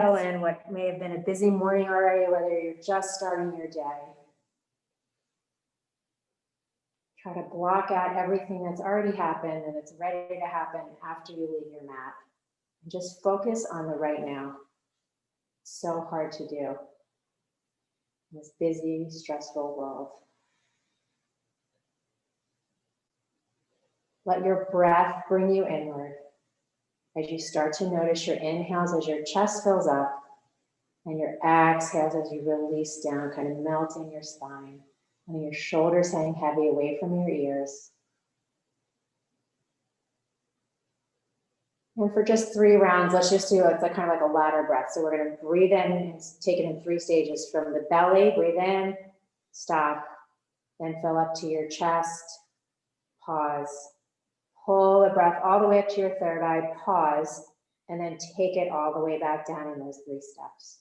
in what may have been a busy morning already, whether you're just starting your day. Try to block out everything that's already happened and it's ready to happen after you leave your mat. And just focus on the right now. It's so hard to do in this busy, stressful world. Let your breath bring you inward as you start to notice your inhales as your chest fills up and your exhales as you release down, kind of melting your spine. And your shoulders hang heavy away from your ears. And for just 3 rounds, let's just do it's like kind of like a ladder breath. So we're going to breathe in and take it in 3 stages. From the belly, breathe in, stop, then fill up to your chest, pause. Pull the breath all the way up to your third eye, pause, and then take it all the way back down in those 3 steps.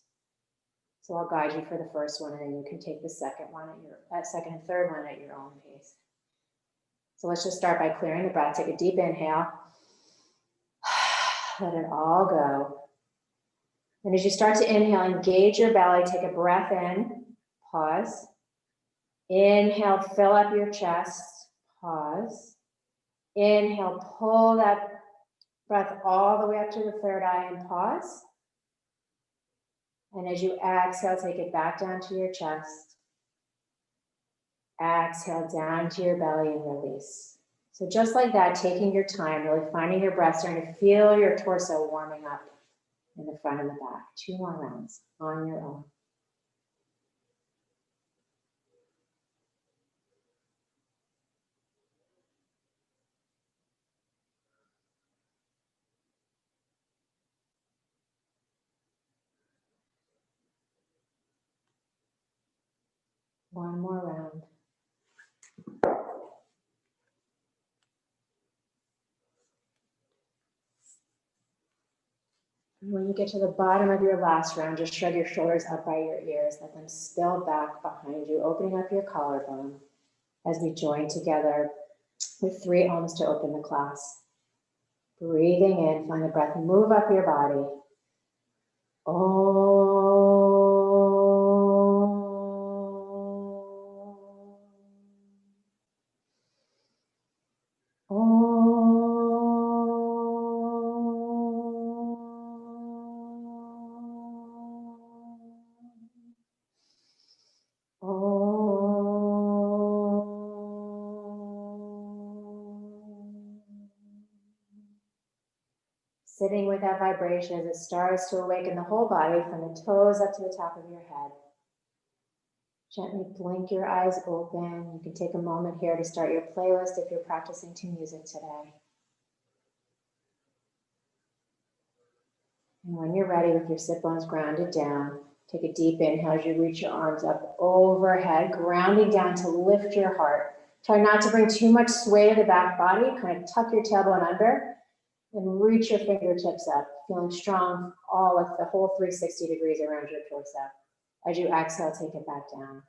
So I'll guide you for the first one, and then you can take the second and third one at your own pace. So let's just start by clearing the breath. Take a deep inhale. Let it all go. And as you start to inhale, engage your belly. Take a breath in. Pause. Inhale, fill up your chest. Pause. Inhale, pull that breath all the way up to the third eye and pause. And as you exhale, take it back down to your chest. Exhale down to your belly and release. So just like that, taking your time, really finding your breath, starting to feel your torso warming up in the front and the back. 2 more rounds on your own. One more round. And when you get to the bottom of your last round, just shrug your shoulders up by your ears. Let them spill back behind you, opening up your collarbone as we join together with 3 ohms to open the class. Breathing in, find the breath move up your body. Sitting with that vibration as it starts to awaken the whole body from the toes up to the top of your head. Gently blink your eyes open. You can take a moment here to start your playlist if you're practicing to music today. And when you're ready with your sit bones grounded down, take a deep inhale as you reach your arms up overhead, grounding down to lift your heart. Try not to bring too much sway to the back body. Kind of tuck your tailbone under and reach your fingertips up, feeling strong all of the whole 360 degrees around your torso. As you exhale, take it back down.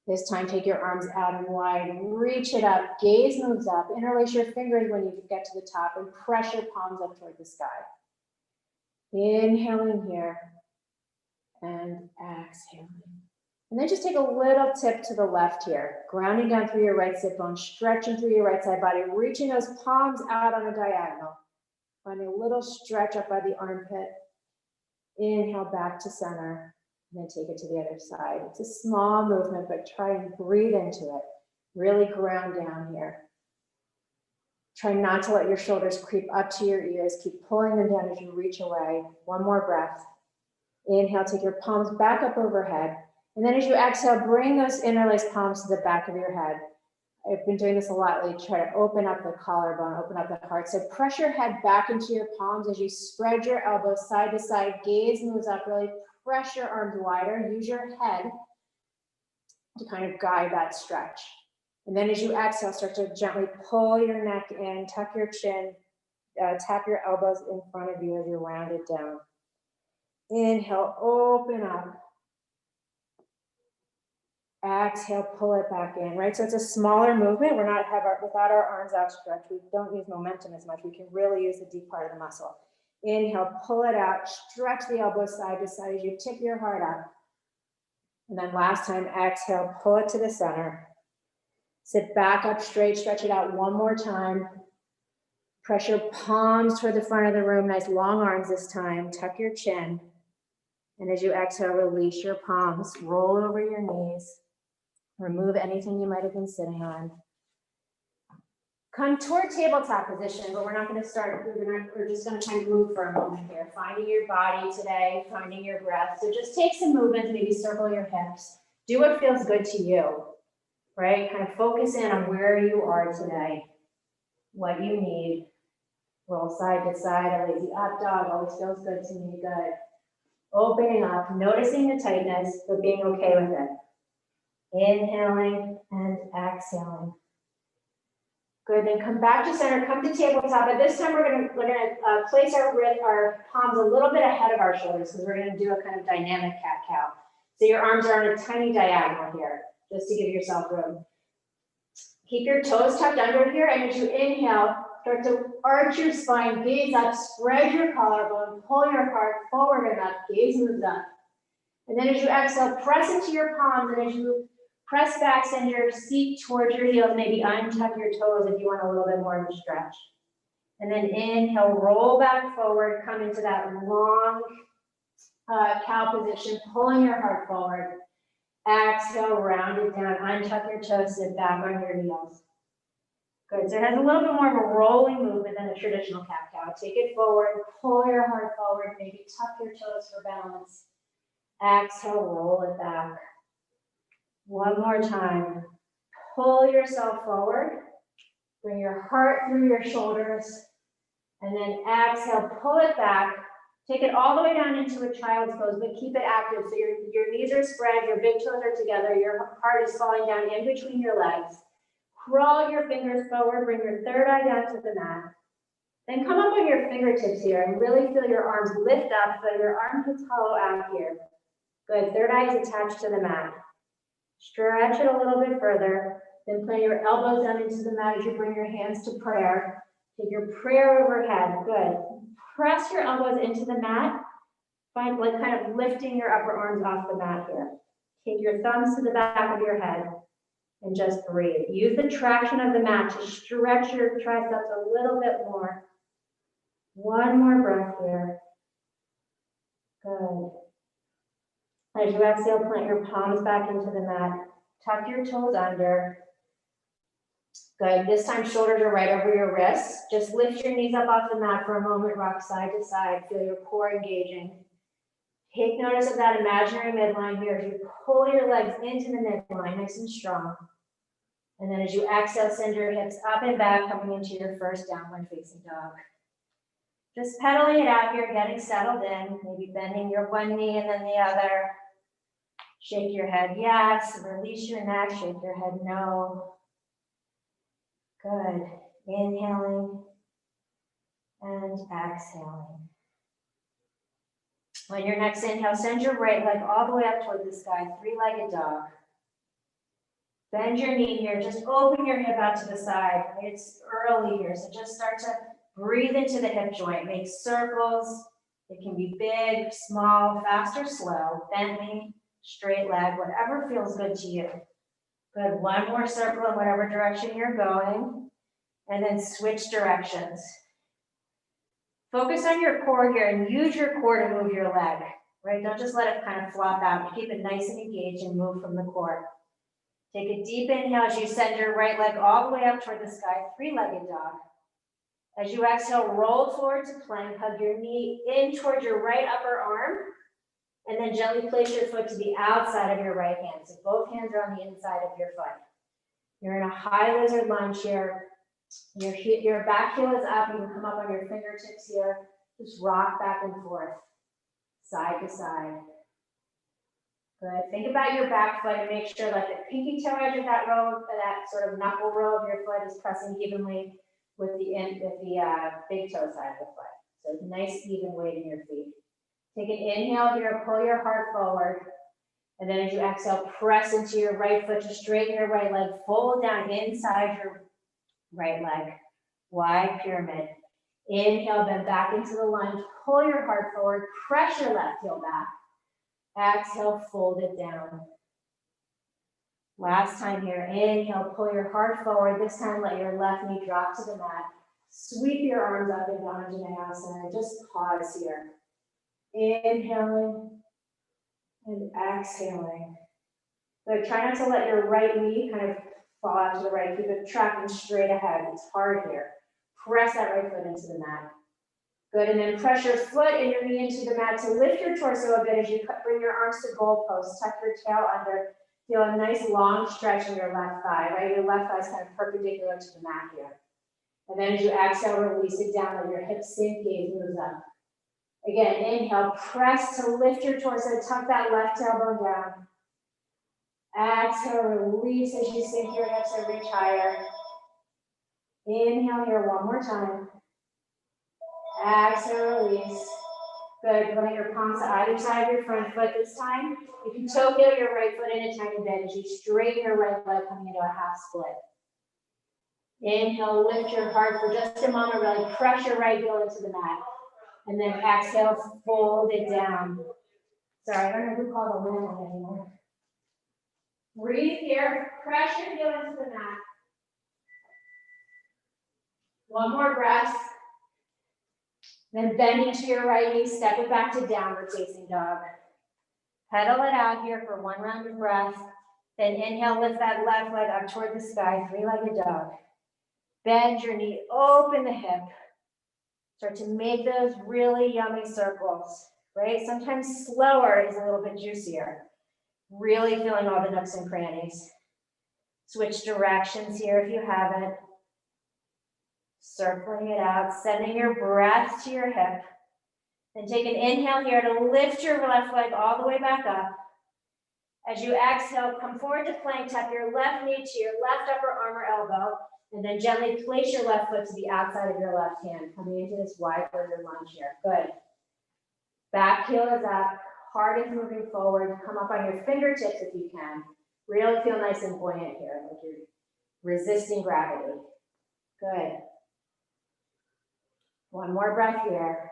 This time, take your arms out and wide, reach it up, gaze moves up, interlace your fingers when you get to the top and press your palms up toward the sky. Inhaling here and exhaling. And then just take a little tip to the left here, grounding down through your right sit bone, stretching through your right side body, reaching those palms out on a diagonal. Finding a little stretch up by the armpit. Inhale back to center, and then take it to the other side. It's a small movement, but try and breathe into it. Really ground down here. Try not to let your shoulders creep up to your ears. Keep pulling them down as you reach away. One more breath. Inhale, take your palms back up overhead. And then as you exhale, bring those interlaced palms to the back of your head. I've been doing this a lot lately. Try to open up the collarbone, open up the heart. So press your head back into your palms as you spread your elbows side to side. Gaze moves up, really press your arms wider. Use your head to kind of guide that stretch. And then as you exhale, start to gently pull your neck in, tuck your chin, tap your elbows in front of you as you round it down. Inhale, open up. Exhale, pull it back in, right? So it's a smaller movement. We're not without our arms outstretched. We don't use momentum as much. We can really use the deep part of the muscle. Inhale, pull it out, stretch the elbows side to side as you tip your heart up. And then last time, exhale, pull it to the center. Sit back up straight, stretch it out one more time. Press your palms toward the front of the room, nice long arms this time. Tuck your chin. And as you exhale, release your palms, roll over your knees. Remove anything you might have been sitting on. Come toward tabletop position, but we're not going to start. We're just going to kind of move for a moment here. Finding your body today, finding your breath. So just take some movements, maybe circle your hips. Do what feels good to you, right? Kind of focus in on where you are today, what you need. Roll side to side, a lazy up dog always feels good to me, good. Opening up, noticing the tightness, but being okay with it. Inhaling and exhaling. Good, then come back to center, come to tabletop, but this time we're gonna place our palms a little bit ahead of our shoulders because we're gonna do a kind of dynamic cat-cow. So your arms are on a tiny diagonal here, just to give yourself room. Keep your toes tucked under here, and as you inhale, start to arch your spine, gaze up, spread your collarbone, pull your heart forward and up, gaze moves up. And then as you exhale, press into your palms, and as you press back, send your seat towards your heels, maybe untuck your toes if you want a little bit more of a stretch. And then inhale, roll back forward, come into that long cow position, pulling your heart forward. Exhale, round it down, untuck your toes, sit back on your heels. Good, so it has a little bit more of a rolling movement than a traditional cat-cow. Take it forward, pull your heart forward, maybe tuck your toes for balance. Exhale, roll it back. One more time. Pull yourself forward. Bring your heart through your shoulders. And then exhale, pull it back. Take it all the way down into a child's pose, but keep it active. So your knees are spread, your big toes are together, your heart is falling down in between your legs. Crawl your fingers forward, bring your third eye down to the mat. Then come up on your fingertips here and really feel your arms lift up so your armpits hollow out here. Good, third eye is attached to the mat. Stretch it a little bit further, then plant your elbows down into the mat as you bring your hands to prayer. Take your prayer overhead, good. Press your elbows into the mat, find like kind of lifting your upper arms off the mat here. Take your thumbs to the back of your head and just breathe. Use the traction of the mat to stretch your triceps a little bit more. One more breath here. Good. As you exhale, plant your palms back into the mat. Tuck your toes under. Good. This time, shoulders are right over your wrists. Just lift your knees up off the mat for a moment. Rock side to side. Feel your core engaging. Take notice of that imaginary midline here as you pull your legs into the midline, nice and strong. And then as you exhale, send your hips up and back, coming into your first downward facing dog. Just pedaling it out here, getting settled in, maybe bending your one knee and then the other. Shake your head, yes. Release your neck, shake your head, no. Good. Inhaling and exhaling. On your next inhale, send your right leg all the way up toward the sky, three-legged dog. Bend your knee here, just open your hip out to the side. It's early here, so just start to breathe into the hip joint. Make circles. It can be big, small, fast or slow. Bent knee, straight leg, whatever feels good to you. Good, one more circle in whatever direction you're going. And then switch directions. Focus on your core here and use your core to move your leg, right? Don't just let it kind of flop out. Keep it nice and engaged and move from the core. Take a deep inhale as you send your right leg all the way up toward the sky, three-legged dog. As you exhale, roll forward to plank, hug your knee in toward your right upper arm, and then gently place your foot to the outside of your right hand. So both hands are on the inside of your foot. You're in a high lizard lunge here. Your back heel is up. You can come up on your fingertips here. Just rock back and forth, side to side. Good. Think about your back foot and make sure that the pinky toe edge of that row, that sort of knuckle row of your foot is pressing evenly with the big toe side of the foot. So nice even weight in your feet. Take an inhale here, pull your heart forward. And then as you exhale, press into your right foot to straighten your right leg, fold down inside your right leg, wide pyramid. Inhale, bend back into the lunge. Pull your heart forward. Press your left heel back. Exhale, fold it down. Last time here. Inhale, pull your heart forward. This time, let your left knee drop to the mat. Sweep your arms up into Anjaneyasana. Just pause here. Inhaling and exhaling. Good. Try not to let your right knee kind of fall out to the right. Keep it tracking straight ahead. It's hard here. Press that right foot into the mat. Good. And then press your foot and your knee into the mat to lift your torso a bit as you bring your arms to goalposts. Tuck your tail under. Feel a nice long stretch in your left thigh, right? Your left thigh is kind of perpendicular to the mat here. And then as you exhale, release it down, let your hips sink, gaze moves up. Again, inhale, press to lift your torso, tuck that left tailbone down. Exhale, release as you sink your hips and reach higher. Inhale here one more time. Exhale, release. Good, bring your palms to either side of your front foot this time. You can toe heel your right foot in a tiny bit as you straighten your right leg coming into a half split. Inhale, lift your heart for just a moment, really press your right heel into the mat. And then exhale, fold it down. Sorry, I don't know who called the landline anymore. Breathe here, press your heel into the mat. One more breath. Then bend into your right knee, step it back to downward facing dog. Pedal it out here for one round of breath. Then inhale, lift that left leg up toward the sky, three-legged dog. Bend your knee, open the hip. Start to make those really yummy circles, right? Sometimes slower is a little bit juicier. Really feeling all the nooks and crannies. Switch directions here if you haven't. Circling it out, sending your breath to your hip. Then take an inhale here to lift your left leg all the way back up. As you exhale, come forward to plank, tuck your left knee to your left upper arm or elbow, and then gently place your left foot to the outside of your left hand, coming into this wide legged lunge here. Good. Back heel is up, heart is moving forward. Come up on your fingertips if you can. Really feel nice and buoyant here, like you're resisting gravity. Good. One more breath here.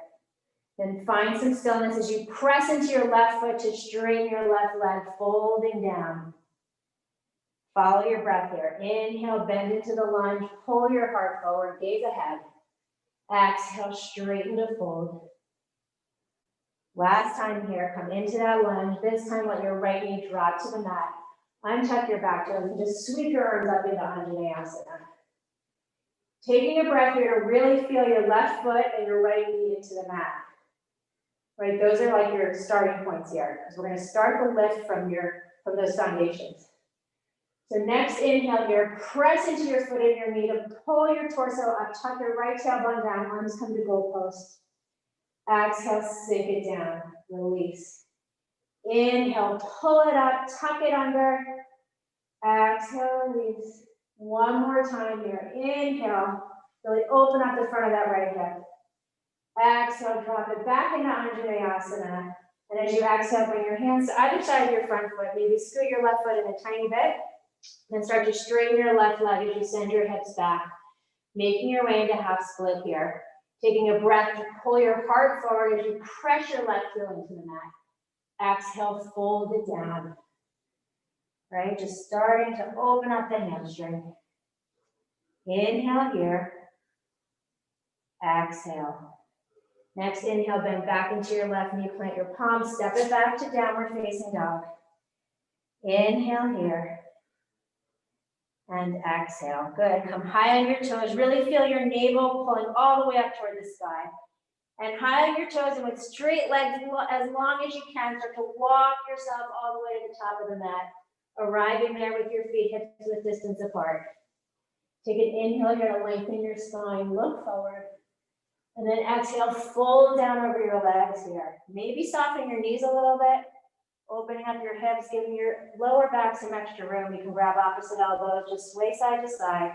Then find some stillness as you press into your left foot to straighten your left leg, folding down. Follow your breath here. Inhale, bend into the lunge, pull your heart forward, gaze ahead. Exhale, straighten to fold. Last time here, come into that lunge. This time, let your right knee drop to the mat. Untuck your back toes and just sweep your arms up into Anjaneyasana. Taking a breath here to really feel your left foot and your right knee into the mat. Right, those are like your starting points here, because we're going to start the lift from those foundations. So next inhale here, press into your foot and your knee to pull your torso up, tuck your right tailbone down, arms come to goalpost. Exhale, sink it down, release. Inhale, pull it up, tuck it under. Exhale, release. One more time here. Inhale, really open up the front of that right hip. Exhale, drop it back into Anjaneyasana. And as you exhale, bring your hands to either side of your front foot. Maybe scoot your left foot in a tiny bit. Then start to straighten your left leg as you send your hips back. Making your way into half split here. Taking a breath to pull your heart forward as you press your left heel into the mat. Exhale, fold it down. Right, just starting to open up the hamstring. Inhale here. Exhale. Next inhale, bend back into your left knee, plant your palms, step it back to downward facing dog. Inhale here. And exhale. Good. Come high on your toes. Really feel your navel pulling all the way up toward the sky. And high on your toes and with straight legs as long as you can, start to walk yourself all the way to the top of the mat, arriving there with your feet hips width distance apart. Take an inhale here to lengthen your spine. Look forward. And then exhale, fold down over your legs here. Maybe soften your knees a little bit, opening up your hips, giving your lower back some extra room. You can grab opposite elbows, just sway side to side,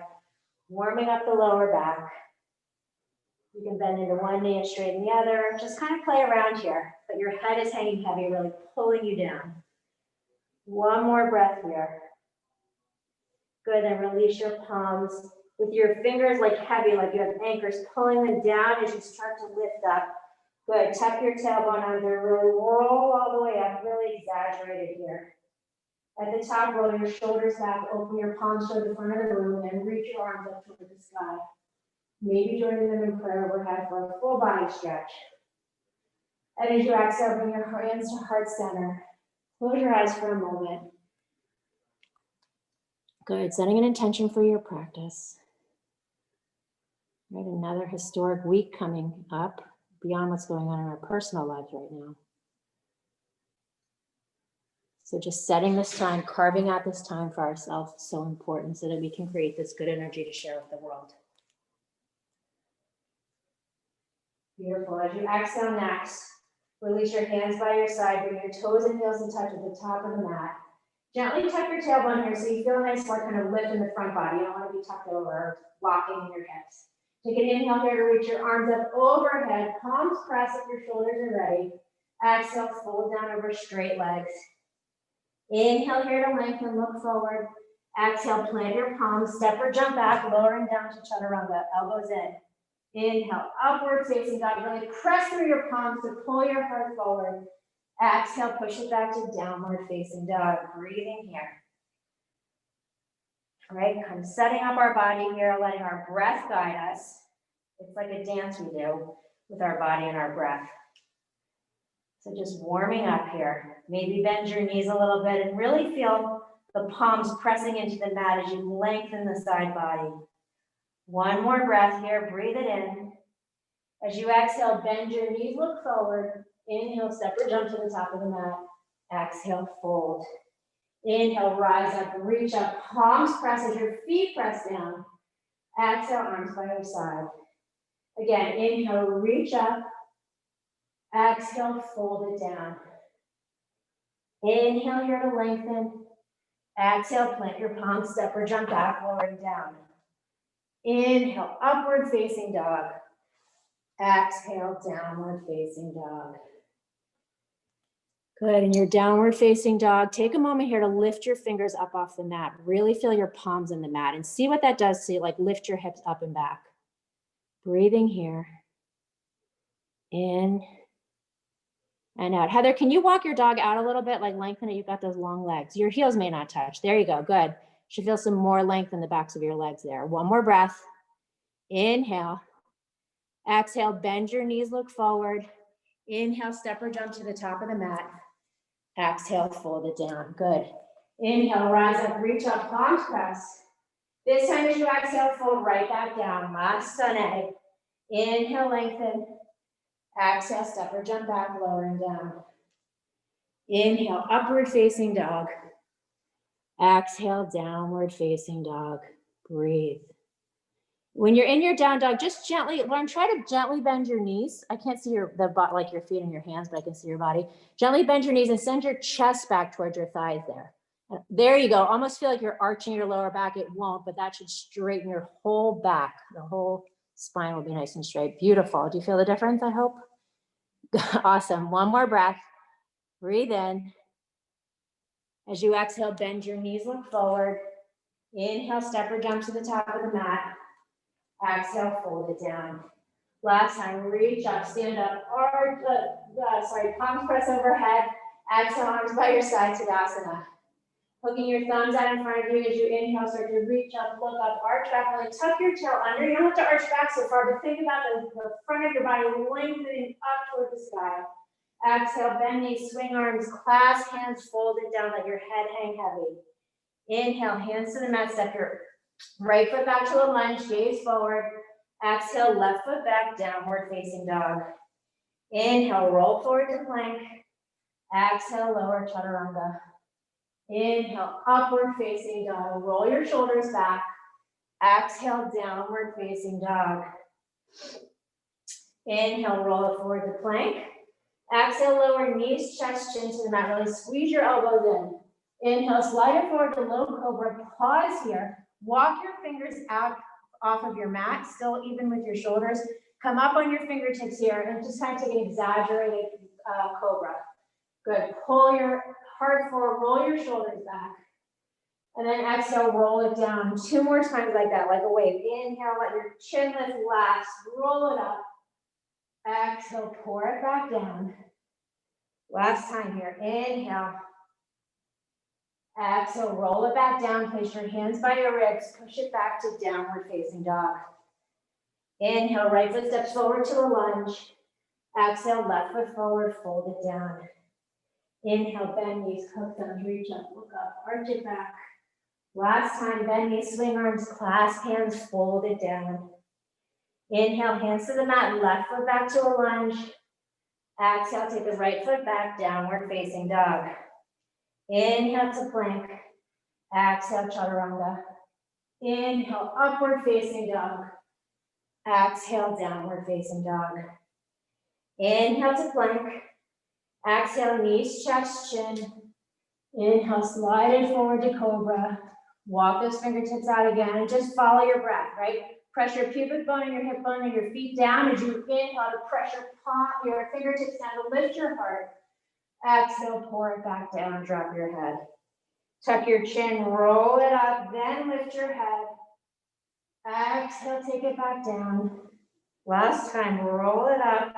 warming up the lower back. You can bend into one knee and straighten the other. Just kind of play around here, but your head is hanging heavy, really pulling you down. One more breath here. Good, then release your palms. with your fingers like heavy, like you have anchors, pulling them down as you start to lift up. Good, tuck your tailbone under, really roll all the way up, really exaggerated here. At the top, roll your shoulders back, open your palms toward the front of the room, and reach your arms up toward the sky. Maybe joining them in prayer overhead for a full body stretch. And as you exhale, bring your hands to heart center. Close your eyes for a moment. Good, setting an intention for your practice. Right, another historic week coming up beyond what's going on in our personal lives right now. So just setting this time, carving out this time for ourselves is so important so that we can create this good energy to share with the world. Beautiful. As you exhale next, release your hands by your side, bring your toes and heels in touch at the top of the mat. Gently tuck your tailbone here so you feel a nice kind of lift in the front body. You don't want to be tucked over or locking in your hips. Take an inhale here to reach your arms up overhead, palms press if your shoulders are ready. Exhale, fold down over straight legs. Inhale here to lengthen, look forward. Exhale, plant your palms, step or jump back, lowering down to chaturanga, elbows in. Inhale, upward facing dog, really press through your palms to pull your heart forward. Exhale, push it back to downward facing dog, breathing here. All right, kind of setting up our body here, letting our breath guide us. It's like a dance we do with our body and our breath. So just warming up here. Maybe bend your knees a little bit and really feel the palms pressing into the mat as you lengthen the side body. One more breath here, breathe it in. As you exhale, bend your knees, look forward. Inhale, step or jump to the top of the mat. Exhale, fold. Inhale, rise up, reach up, palms press as your feet press down. Exhale, arms by your side. Again, inhale, reach up. Exhale, fold it down. Inhale here to lengthen. Exhale, plant your palms, step or jump back, lowering down. Inhale, upward facing dog. Exhale, downward facing dog. Good, and your downward facing dog, take a moment here to lift your fingers up off the mat. Really feel your palms in the mat and see what that does to you, like lift your hips up and back. Breathing here. In and out. Heather, can you walk your dog out a little bit, like lengthen it? You've got those long legs. Your heels may not touch. There you go, good. Should feel some more length in the backs of your legs there. One more breath. Inhale. Exhale, bend your knees, look forward. Inhale, step or jump to the top of the mat. Exhale, fold it down. Good. Inhale, rise up, reach up, palms press. This time as you exhale, fold right back down. Masthane. Inhale, lengthen. Exhale, step or jump back, lowering down. Inhale, upward facing dog. Exhale, downward facing dog. Breathe. When you're in your down dog, just gently, try to gently bend your knees. I can't see your feet and your hands, but I can see your body. Gently bend your knees and send your chest back towards your thighs there. There you go. Almost feel like you're arching your lower back. It won't, but that should straighten your whole back. The whole spine will be nice and straight. Beautiful. Do you feel the difference, I hope? Awesome. One more breath. Breathe in. As you exhale, bend your knees, look forward. Inhale, step or jump to the top of the mat. Exhale, fold it down. Last time, reach up, stand up, palms press overhead. Exhale, arms by your side, Tadasana. Hooking your thumbs out in front of you as you inhale, start to reach up, look up, arch back, really tuck your tail under. You don't have to arch back so far, but think about the front of your body lengthening up toward the sky. Exhale, bend knees, swing arms, clasp hands, fold it down, let your head hang heavy. Inhale, hands to the mat, step your right foot back to a lunge, gaze forward. Exhale, left foot back, downward facing dog. Inhale, roll forward to plank. Exhale, lower chaturanga. Inhale, upward facing dog. Roll your shoulders back. Exhale, downward facing dog. Inhale, roll it forward to plank. Exhale, lower knees, chest, chin to the mat. Really squeeze your elbows in. Inhale, slide it forward to low cobra. Pause here. Walk your fingers out off of your mat, still even with your shoulders. Come up on your fingertips here and just kind of take an exaggerated cobra. Good. Pull your heart forward, roll your shoulders back. And then exhale, roll it down. 2 more times like that, like a wave. Inhale, let your chin lift last. Roll it up. Exhale, pour it back down. Last time here. Inhale. Exhale, roll it back down. Place your hands by your ribs. Push it back to downward facing dog. Inhale, right foot steps forward to a lunge. Exhale, left foot forward, fold it down. Inhale, bend knees, hook thumbs, reach up, look up, arch it back. Last time, bend knees, swing arms, clasp hands, fold it down. Inhale, hands to the mat, left foot back to a lunge. Exhale, take the right foot back, downward facing dog. Inhale to plank. Exhale, chaturanga. Inhale, upward facing dog. Exhale, downward facing dog. Inhale to plank. Exhale, knees, chest, chin. Inhale, slide it forward to cobra. Walk those fingertips out again and just follow your breath, right? Press your pubic bone and your hip bone and your feet down as you inhale to press your fingertips down to lift your heart. Exhale, pour it back down, drop your head. Tuck your chin, roll it up, then lift your head. Exhale, take it back down. Last time, roll it up.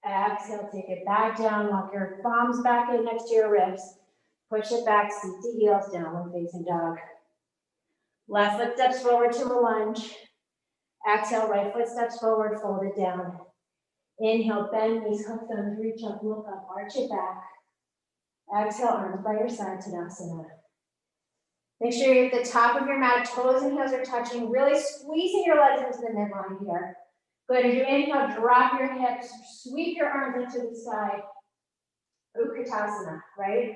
Exhale, take it back down. Walk your palms back in next to your ribs. Push it back, seat to heels, downward facing dog. Left foot steps forward to a lunge. Exhale, right foot steps forward, fold it down. Inhale, bend knees, hook thumbs, reach up, look up, arch it back. Exhale, arms by your side, Tadasana. Make sure you're at the top of your mat, toes and heels are touching, really squeezing your legs into the midline here. Good, as you inhale, drop your hips, sweep your arms into the side. Utkatasana, right?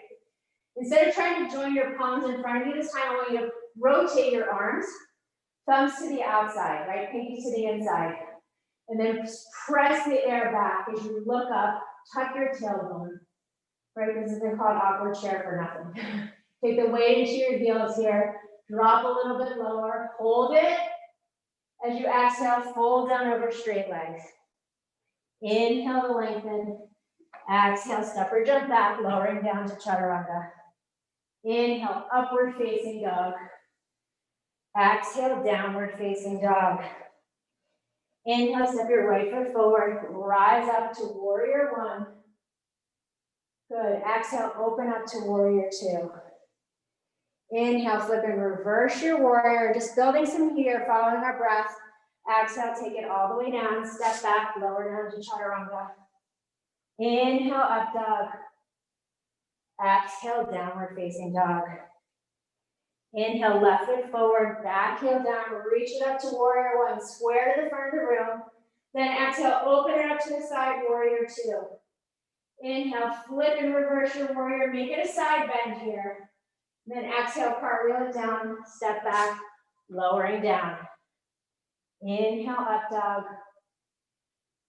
Instead of trying to join your palms in front of you this time, I want you to rotate your arms, thumbs to the outside, right? Pinky to the inside. And then press the air back as you look up, tuck your tailbone, right? This has been called awkward chair for nothing. Take the weight into your heels here, drop a little bit lower, hold it. As you exhale, fold down over straight legs. Inhale to lengthen. Exhale, step or jump back, lowering down to chaturanga. Inhale, upward facing dog. Exhale, downward facing dog. Inhale, step your right foot forward, rise up to warrior one. Good, exhale, open up to warrior two. Inhale, flip and reverse your warrior, just building some heat here, following our breath. Exhale, take it all the way down, step back, lower down to chaturanga. Inhale, up dog. Exhale, downward facing dog. Inhale, left foot forward, back heel down, reach it up to warrior one, square to the front of the room. Then exhale, open it up to the side, warrior two. Inhale, flip and reverse your warrior, make it a side bend here. Then exhale, cartwheel it down, step back, lowering down. Inhale, up dog.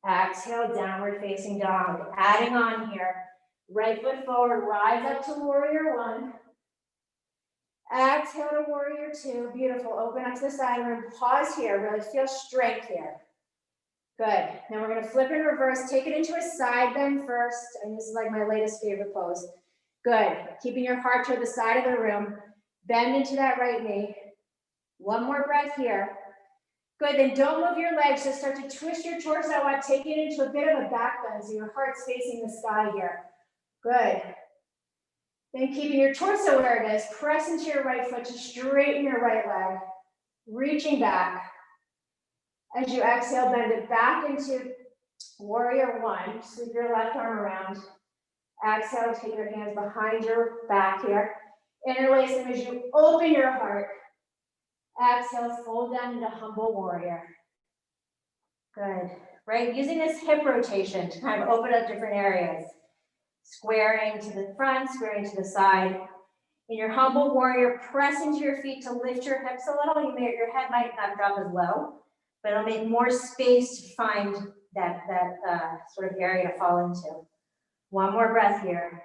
Exhale, downward facing dog. Adding on here. Right foot forward, rise up to warrior one. Exhale to warrior two. Beautiful. Open up to the side room. Pause here. Really feel strength here. Good. Now we're going to flip and reverse. Take it into a side bend first. And this is like my latest favorite pose. Good. Keeping your heart toward the side of the room. Bend into that right knee. One more breath here. Good. Then don't move your legs. Just start to twist your torso out. Take it into a bit of a back bend so your heart's facing the sky here. Good. Then keeping your torso where it is, press into your right foot to straighten your right leg. Reaching back. As you exhale, bend it back into warrior one. Sweep your left arm around. Exhale, take your hands behind your back here. Interlace them as you open your heart. Exhale, fold down into humble warrior. Good. Right, using this hip rotation to kind of open up different areas. Squaring to the front, squaring to the side. In your humble warrior, press into your feet to lift your hips a little. Your head might not drop as low, but it'll make more space to find that sort of area to fall into. One more breath here.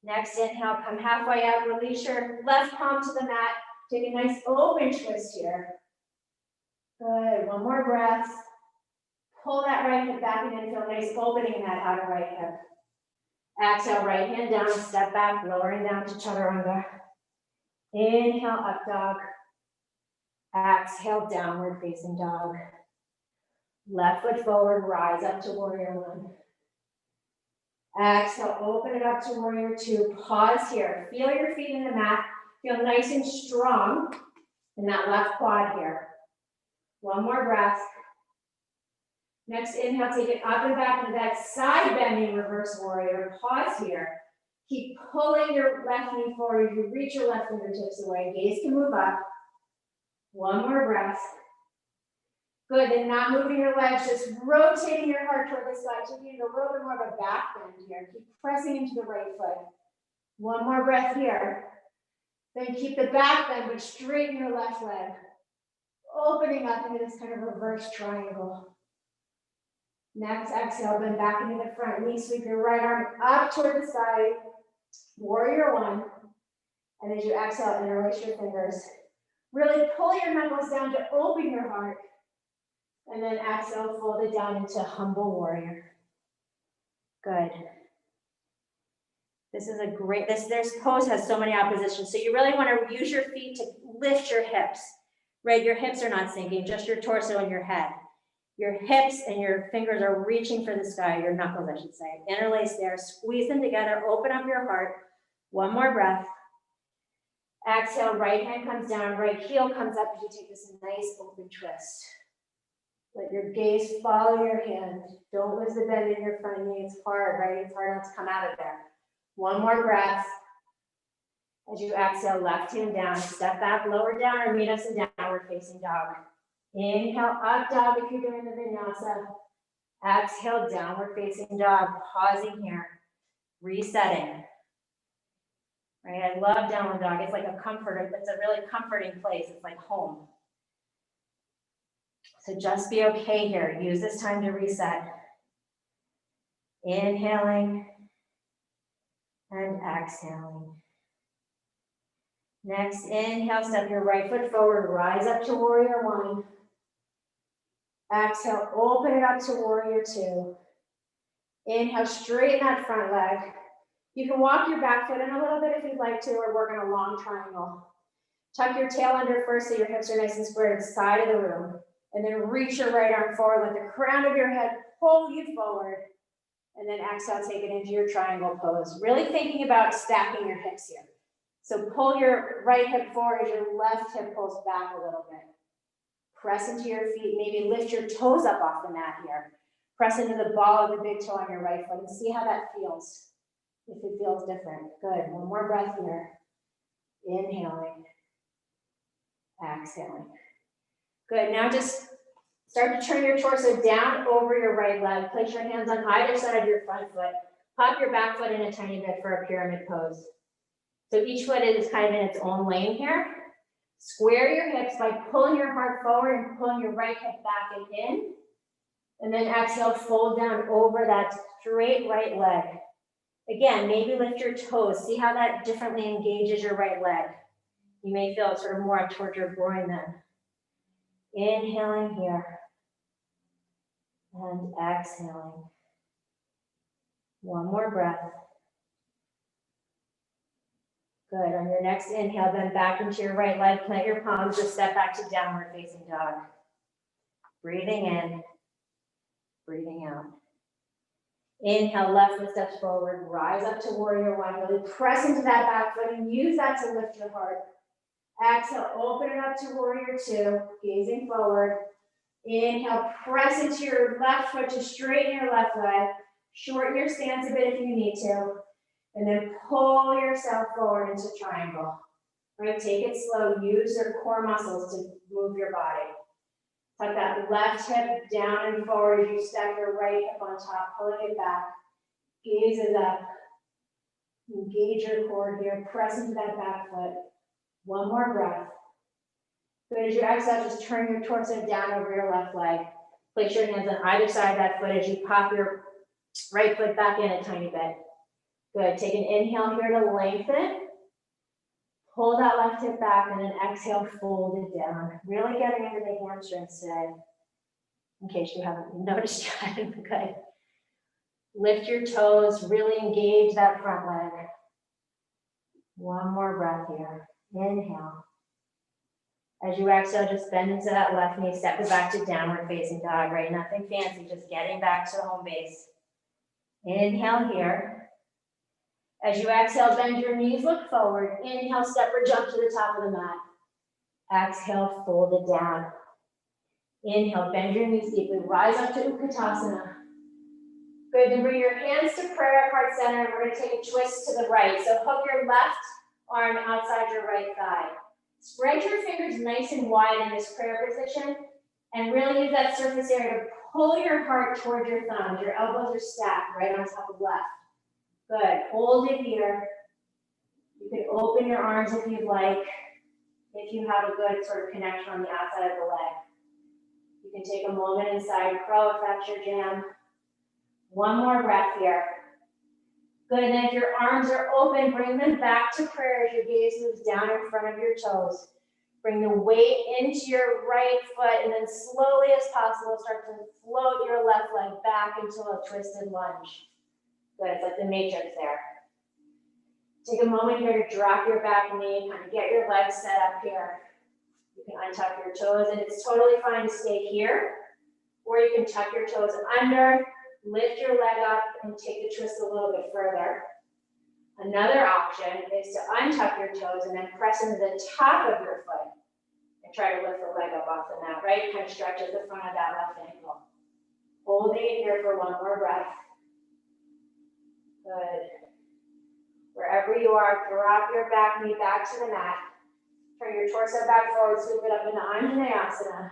Next inhale, come halfway up, release your left palm to the mat. Take a nice open twist here. Good, one more breath. Pull that right hip back and then feel a nice opening in that outer right hip. Exhale, right hand down, step back, lowering down to chaturanga. Inhale, up dog. Exhale, downward facing dog. Left foot forward, rise up to warrior one. Exhale, open it up to warrior two. Pause here. Feel your feet in the mat. Feel nice and strong in that left quad here. One more breath. Next inhale, take it up and back into that side bending reverse warrior. Pause here. Keep pulling your left knee forward. You reach your left fingertips away. Gaze can move up. One more breath. Good, and not moving your legs, just rotating your heart toward the side, taking a little bit more of a back bend here. Keep pressing into the right foot. One more breath here. Then keep the back bend, but straighten your left leg. Opening up into this kind of reverse triangle. Next, exhale, bend back into the front knee, sweep your right arm up toward the side. Warrior one. And as you exhale, interlace your fingers. Really pull your knuckles down to open your heart. And then exhale, fold it down into humble warrior. Good. This is a great, this pose has so many oppositions. So you really want to use your feet to lift your hips, right? Your hips are not sinking, just your torso and your head. Your hips and your fingers are reaching for the sky, your knuckles, I should say. Interlace there, squeeze them together, open up your heart. One more breath. Exhale, right hand comes down, right heel comes up as you take this nice open twist. Let your gaze follow your hand. Don't lose the bend in your front knee. It's hard, right? It's hard not to come out of there. One more breath. As you exhale, left hand down, step back, lower down, or meet us in downward facing dog. Inhale, up dog if you're doing the vinyasa. Exhale, downward facing dog. Pausing here, resetting. Right? I love downward dog. It's like a comfort. It's a really comforting place. It's like home. So just be okay here. Use this time to reset. Inhaling and exhaling. Next, inhale, step your right foot forward, rise up to warrior one. Exhale, open it up to warrior two. Inhale, straighten that front leg. You can walk your back foot in a little bit if you'd like to, or work on a long triangle. Tuck your tail under first so your hips are nice and square to the side of the room. And then reach your right arm forward, let the crown of your head pull you forward. And then exhale, take it into your triangle pose. Really thinking about stacking your hips here. So pull your right hip forward as your left hip pulls back a little bit. Press into your feet, maybe lift your toes up off the mat here. Press into the ball of the big toe on your right foot and see how that feels. If it feels different. Good, one more breath here. Inhaling, exhaling. Good, now just start to turn your torso down over your right leg. Place your hands on either side of your front foot. Pop your back foot in a tiny bit for a pyramid pose. So each foot is kind of in its own lane here. Square your hips by pulling your heart forward and pulling your right hip back and in. And then exhale, fold down over that straight right leg. Again, maybe lift your toes. See how that differently engages your right leg. You may feel it sort of more up towards your groin then. Inhaling here. And exhaling. One more breath. Good. On your next inhale, bend back into your right leg, plant your palms, just step back to downward facing dog. Breathing in, breathing out. Inhale, left foot steps forward, rise up to warrior one. Really press into that back foot and use that to lift your heart. Exhale, open it up to warrior two, gazing forward. Inhale, press into your left foot to straighten your left leg. Shorten your stance a bit if you need to. And then pull yourself forward into triangle. Right, take it slow. Use your core muscles to move your body. Tuck that left hip down and forward as you stack your right hip on top, pulling it back. Gaze it up. Engage your core here. Press into that back foot. One more breath. Good, as you exhale, just turn your torso down over your left leg. Place your hands on either side of that foot as you pop your right foot back in a tiny bit. Good, take an inhale here to lengthen. Pull that left hip back and then exhale, fold it down. Really getting into the hamstrings today, in case you haven't noticed yet. Good. Lift your toes, really engage that front leg. One more breath here. Inhale. As you exhale, just bend into that left knee, step it back to downward facing dog, right? Nothing fancy, just getting back to home base. Inhale here. As you exhale, bend your knees, look forward. Inhale, step or jump to the top of the mat. Exhale, fold it down. Inhale, bend your knees deeply, rise up to Utkatasana. Good, then bring your hands to prayer, heart center, and we're gonna take a twist to the right. So hook your left arm outside your right thigh. Spread your fingers nice and wide in this prayer position, and really use that surface area to pull your heart towards your thumbs. Your elbows are stacked right on top of left. Good, hold it here. You can open your arms if you'd like, if you have a good sort of connection on the outside of the leg. You can take a moment in side crow if that's your jam. One more breath here. Good, and then if your arms are open, bring them back to prayer as your gaze moves down in front of your toes. Bring the weight into your right foot, and then slowly as possible, start to float your left leg back into a twisted lunge. Good, it's like the matrix there. Take a moment here to drop your back knee, kind of get your legs set up here. You can untuck your toes, and it's totally fine to stay here, or you can tuck your toes under, lift your leg up, and take the twist a little bit further. Another option is to untuck your toes and then press into the top of your foot and try to lift the leg up off the mat, right? Kind of stretches the front of that left ankle. Holding it here for one more breath. Good. Wherever you are, drop your back knee back to the mat. Turn your torso back forward, sweep it up into Anjaneyasana.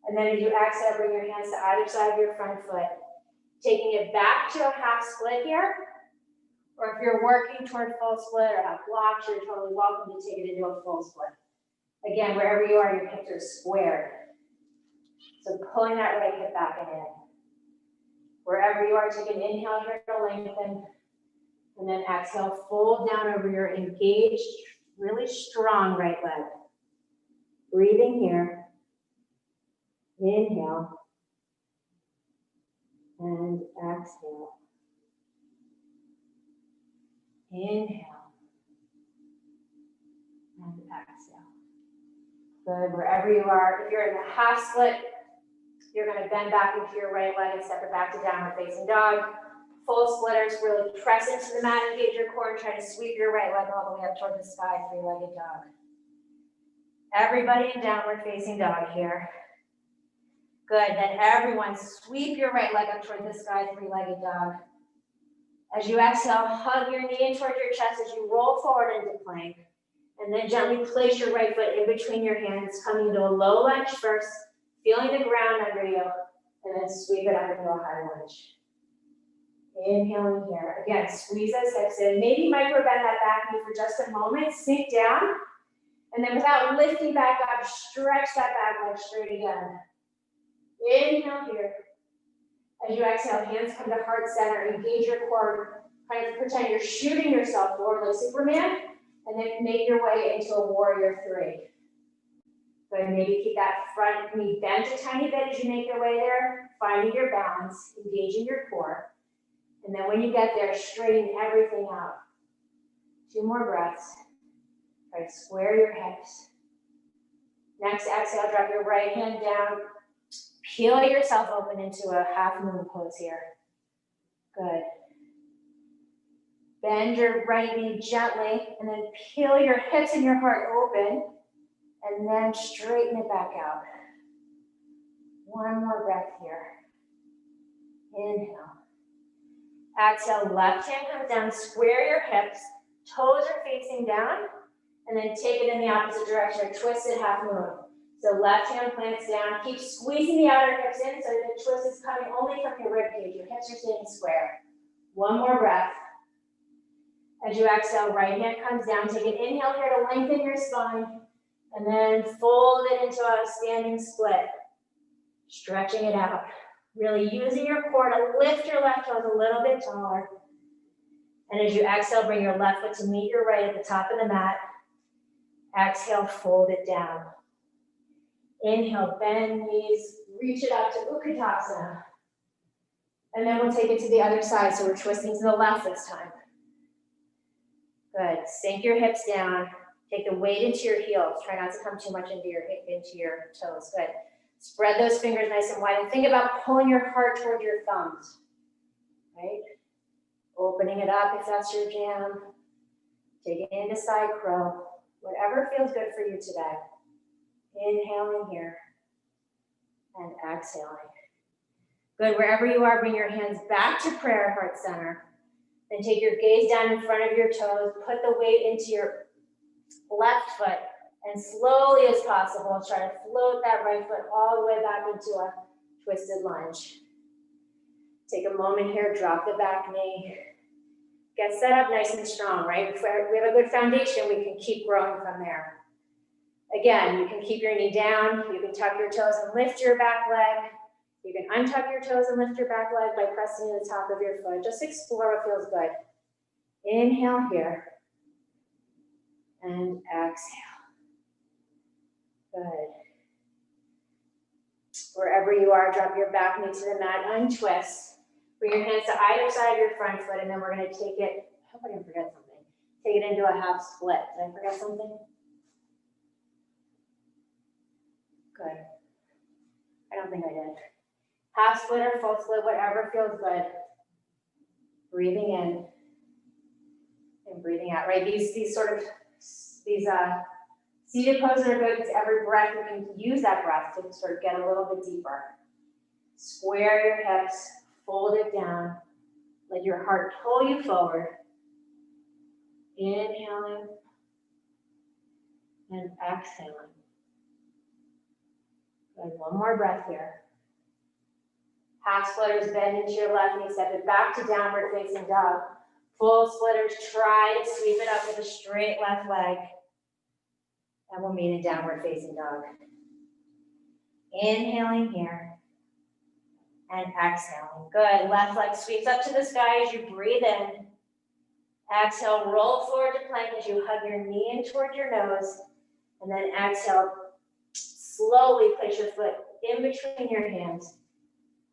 And then as you exhale, bring your hands to either side of your front foot. Taking it back to a half split here. Or if you're working toward full split or have blocks, you're totally welcome to take it into a full split. Again, wherever you are, your hips are squared. So pulling that right hip back and in. Wherever you are, take an inhale here to lengthen. And then exhale, fold down over your engaged, really strong right leg. Breathing here. Inhale. And exhale. Inhale. And exhale. Good, wherever you are, if you're in a half split, you're gonna bend back into your right leg and step it back to downward facing dog. Full splitters, really press into the mat, engage your core, and try to sweep your right leg all the way up toward the sky, three-legged dog. Everybody in downward facing dog here. Good, then everyone sweep your right leg up toward the sky, three-legged dog. As you exhale, hug your knee in toward your chest as you roll forward into plank. And then gently place your right foot in between your hands, coming into a low lunge first, feeling the ground under you, and then sweep it up into a high lunge. Inhaling here. Again, squeeze those hips in. Maybe micro bend that back knee for just a moment. Sink down. And then without lifting back up, stretch that back leg straight again. Inhale here. As you exhale, hands come to heart center. Engage your core. Kind of pretend you're shooting yourself forward like Superman. And then make your way into a warrior three. So maybe keep that front knee bent a tiny bit as you make your way there. Finding your balance. Engaging your core. And then when you get there, straighten everything out. 2 more breaths. Try to square your hips. Next exhale, drop your right hand down. Peel yourself open into a half moon pose here. Good. Bend your right knee gently, and then peel your hips and your heart open, and then straighten it back out. 1 more breath here. Inhale. Exhale, left hand comes down, square your hips, toes are facing down, and then take it in the opposite direction, twisted half moon. So left hand plants down, keep squeezing the outer hips in so the twist is coming only from your rib cage, your hips are staying square. 1 more breath. As you exhale, right hand comes down, take an inhale here to lengthen your spine, and then fold it into a standing split, stretching it out. Really using your core to lift your left toes a little bit taller. And as you exhale, bring your left foot to meet your right at the top of the mat. Exhale, fold it down. Inhale, bend knees, reach it up to Utkatasana. And then we'll take it to the other side. So we're twisting to the left this time. Good. Sink your hips down. Take the weight into your heels. Try not to come too much into your toes. Good. Spread those fingers nice and wide. And think about pulling your heart toward your thumbs. Right? Opening it up if that's your jam. Take it into side crow. Whatever feels good for you today. Inhaling here. And exhaling. Good. Wherever you are, bring your hands back to prayer, heart center. Then take your gaze down in front of your toes. Put the weight into your left foot. And slowly as possible, try to float that right foot all the way back into a twisted lunge. Take a moment here, drop the back knee. Get set up nice and strong, right? If we have a good foundation, we can keep growing from there. Again, you can keep your knee down. You can tuck your toes and lift your back leg. You can untuck your toes and lift your back leg by pressing to the top of your foot. Just explore what feels good. Inhale here. And exhale. Good. Wherever you are, drop your back knee to the mat, untwist. Bring your hands to either side of your front foot, and then we're going to take it, I hope I didn't forget something. Take it into a half split. Did I forget something? Good. I don't think I did. Half split or full split, whatever feels good. Breathing in and breathing out, right? These seated poses are good because every breath you can use that breath to sort of get a little bit deeper. Square your hips, fold it down, let your heart pull you forward. Inhaling and exhaling. Good. One more breath here. Half splitters, bend into your left knee, step it back to downward facing dog. Full splitters, try to sweep it up with a straight left leg. And we'll meet in downward facing dog. Inhaling here. And exhaling. Good. Left leg sweeps up to the sky as you breathe in. Exhale, roll forward to plank as you hug your knee in toward your nose. And then exhale, slowly place your foot in between your hands.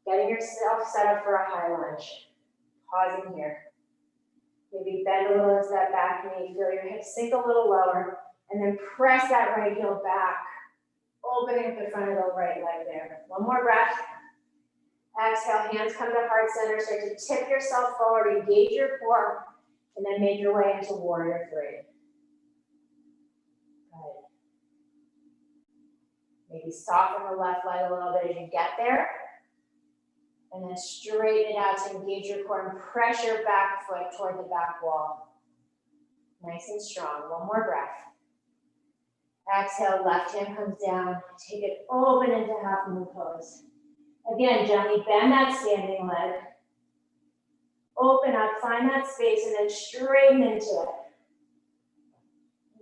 Getting yourself set up for a high lunge. Pausing here. Maybe bend a little into that back knee. Feel your hips sink a little lower. And then press that right heel back. Opening up the front of the right leg there. One more breath. Exhale, hands come to heart center. Start to tip yourself forward. Engage your core. And then make your way into warrior three. Good. Maybe soften the left leg a little bit as you get there. And then straighten it out to engage your core and press your back foot toward the back wall. Nice and strong. One more breath. Exhale, left hand comes down. Take it open into half moon pose. Again, gently bend that standing leg. Open up, find that space, and then straighten into it.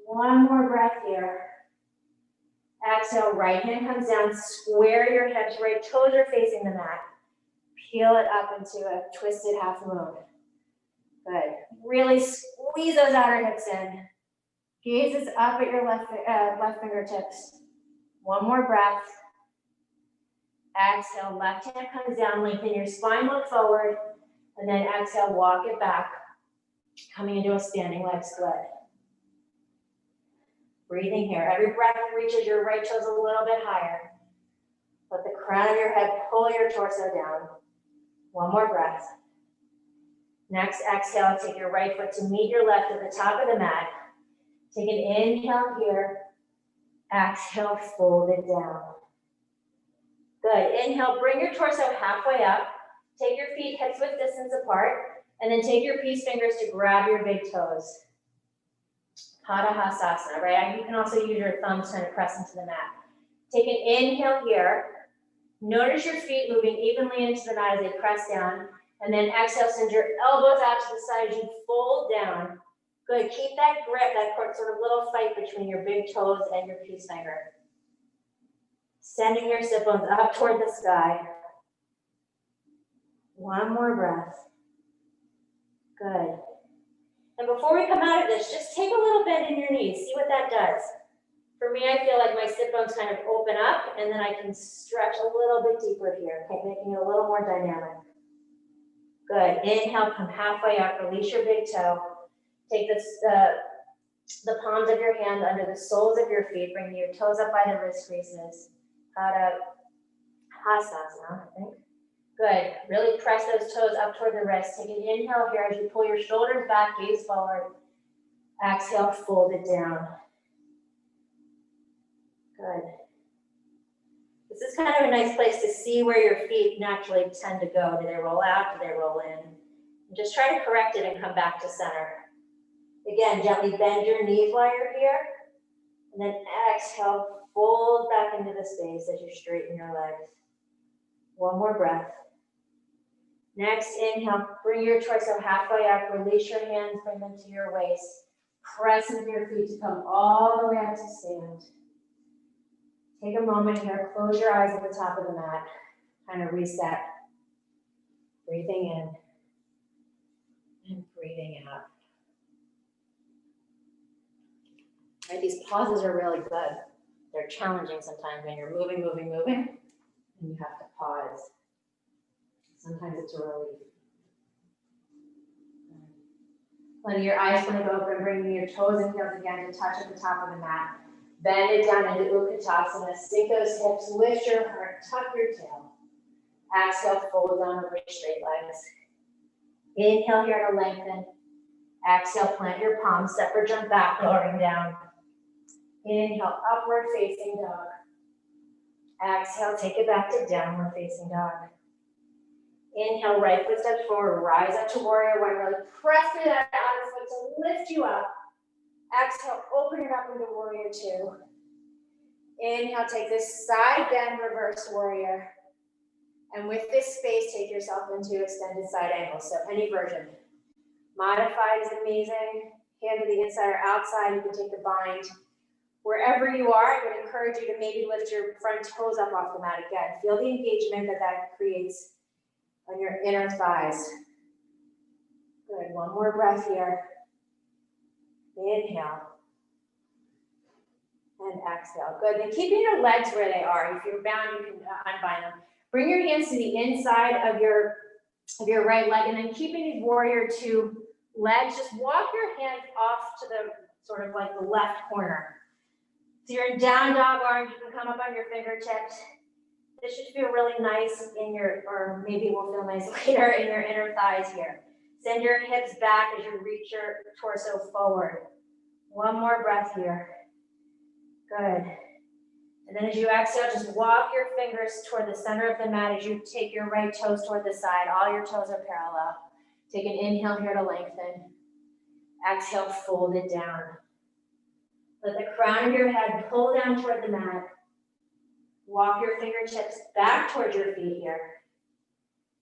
One more breath here. Exhale, right hand comes down. Square your hips, right toes are facing the mat. Peel it up into a twisted half moon. Good. Really squeeze those outer hips in. Gaze is up at your left fingertips. One more breath. Exhale, left hand comes down, lengthen your spine, look forward, and then exhale, walk it back, coming into a standing leg split. Breathing here. Every breath reaches your right toes a little bit higher. Let the crown of your head pull your torso down. One more breath. Next exhale, take your right foot to meet your left at the top of the mat. Take an inhale here. Exhale, fold it down. Good. Inhale, bring your torso halfway up. Take your feet hips width distance apart. And then take your peace fingers to grab your big toes. Padahastasana, right? You can also use your thumbs trying to press into the mat. Take an inhale here. Notice your feet moving evenly into the mat as they press down. And then exhale, send your elbows out to the side as you fold down. Good. Keep that grip, that sort of little fight between your big toes and your peace finger. Sending your sit bones up toward the sky. One more breath. Good. And before we come out of this, just take a little bend in your knees. See what that does. For me, I feel like my sit bones kind of open up, and then I can stretch a little bit deeper here, okay, making it a little more dynamic. Good. Inhale, come halfway up, release your big toe. Take the palms of your hands under the soles of your feet, bring your toes up by the wrist creases. Pada Hasasana, I think. Good. Really press those toes up toward the wrist. Take an inhale here as you pull your shoulders back, gaze forward. Exhale, fold it down. Good. This is kind of a nice place to see where your feet naturally tend to go. Do they roll out? Do they roll in? And just try to correct it and come back to center. Again, gently bend your knees while you're here. And then exhale, fold back into the space as you straighten your legs. One more breath. Next, inhale, bring your torso halfway up, release your hands, bring them to your waist. Press into your feet to come all the way up to stand. Take a moment here, close your eyes at the top of the mat, kind of reset. Breathing in and breathing out. Right, these pauses are really good. They're challenging sometimes when you're moving, and you have to pause. Sometimes it's a relief. Letting your eyes blink open, bringing your toes and heels again to touch at the top of the mat. Bend it down into Utkatasana. Sink those hips, lift your heart, tuck your tail. Exhale, fold down over your straight legs. Inhale here to lengthen. Exhale, plant your palms, separate jump back, lowering down. Inhale, upward facing dog. Exhale, take it back to downward facing dog. Inhale, right foot steps forward, rise up to warrior one. Really press through that outer foot to lift you up. Exhale, open it up into warrior two. Inhale, take this side bend, reverse warrior. And with this space, take yourself into extended side angle. So any version. Modified is amazing. Hand to the inside or outside, you can take the bind. Wherever you are, I would encourage you to maybe lift your front toes up off the mat again. Feel the engagement that creates on your inner thighs. Good, one more breath here. Inhale. And exhale. Good, then keeping your legs where they are. If you're bound, you can unbind them. Bring your hands to the inside of your right leg, and then keeping these warrior two legs, just walk your hands off to the sort of like the left corner. So you're in down dog arms, you can come up on your fingertips. This should feel really nice in your, or maybe it will feel nice later in your inner thighs here. Send your hips back as you reach your torso forward. One more breath here. Good. And then as you exhale, just walk your fingers toward the center of the mat as you take your right toes toward the side. All your toes are parallel. Take an inhale here to lengthen. Exhale, fold it down. Let the crown of your head pull down toward the mat. Walk your fingertips back towards your feet here.